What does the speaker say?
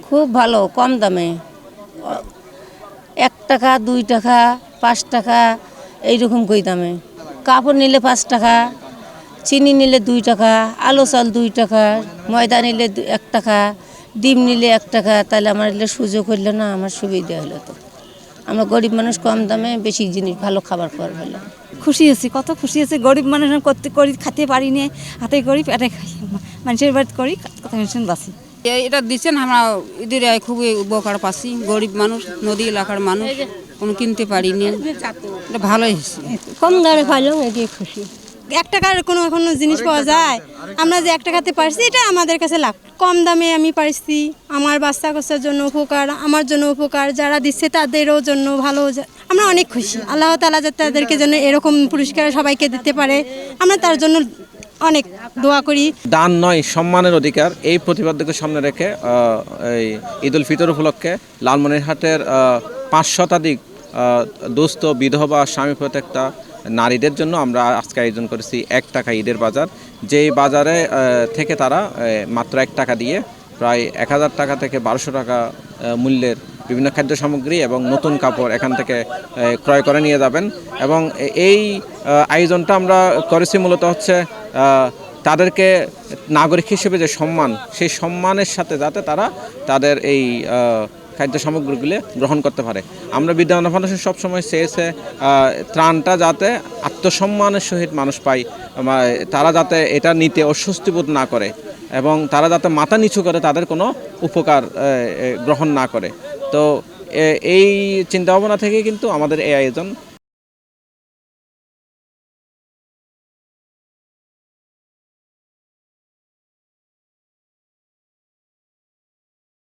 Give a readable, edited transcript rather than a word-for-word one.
খুব ভালো, কম দামে। 1 টাকা, 2 টাকা, 5 টাকা এইরকম কই দামে। কাপড় নিলে 5 টাকা, চিনি নিলে 2 টাকা, আলু চাল 2 টাকা, ময়দা নিলে 1 টাকা, ডিম নিলে 1 টাকা। তাহলে আমার এলে সুযোগ হইল না, আমার সুবিধা হলো তো। আমরা গরিব মানুষ, কম দামে বেশি জিনিস, ভালো খাবার খাওয়ার পেলাম। খুশি আছি, কত খুশি আছি। গরিব মানুষ করতে করি, খেতে পারি না, হাতে করি, পেটে খাই, মানুষের বাড়ি করি, কত টেনশন বাঁচি। এটা দিচ্ছেন আমরা ঈদের খুবই উপকার পাচ্ছি। গরিব মানুষ, নদী এলাকার মানুষ, কোনো কিনতে পারিনি, এটা ভালোই হয়েছে। কম দামে পাইলাম, এটি খুশি। 1 টাকার কোনো এখনো জিনিস পাওয়া যায়, আমরা যে 1 টাকাতে পারছি এটা আমাদের কাছে লাভ। কম দামে আমি পারছি, আমার বাচ্চা কাচ্চার জন্য উপকার, আমার জন্য উপকার, যারা দিচ্ছে তাদেরও জন্য ভালো। আমরা অনেক খুশি, আল্লাহ তাআলা যাতে তাদেরকে যেন এরকম পুরস্কার সবাইকে দিতে পারে, আমরা তার জন্য অনেক দোয়া করি। দান নয়, সম্মানের অধিকার, এই প্রতিপাদ্যকে সামনে রেখে এই ঈদ উল ফিতর উপলক্ষে লালমনিরহাটের 5 শতাধিক দুস্থ, বিধবা, স্বামী প্রত্যেকটা নারীদের জন্য আমরা আজকে আয়োজন করেছি 1 টাকা ঈদের বাজার। যেই বাজারে থেকে তারা মাত্র 1 টাকা দিয়ে প্রায় 1000 টাকা থেকে 1200 টাকা মূল্যের বিভিন্ন খাদ্য সামগ্রী এবং নতুন কাপড় এখান থেকে ক্রয় করে নিয়ে যাবেন। এবং এই আয়োজনটা আমরা করেছি মূলত হচ্ছে তাদেরকে নাগরিক হিসেবে যে সম্মান, সেই সম্মানের সাথে যাতে তারা তাদের এই খাদ্য সামগ্রীগুলি গ্রহণ করতে পারে। আমরা বিদ্যামানব ফাউন্ডেশন সবসময় চেয়েছে ত্রাণটা যাতে আত্মসম্মানের সহিত মানুষ পায়, তারা যাতে এটা নিতে অস্বস্তি বোধ না করে এবং তারা যাতে মাথা নিচু করে তাদের কোনো উপকার গ্রহণ না করে। তো এই চিন্তাভাবনা থেকে কিন্তু আমাদের এই আয়োজন।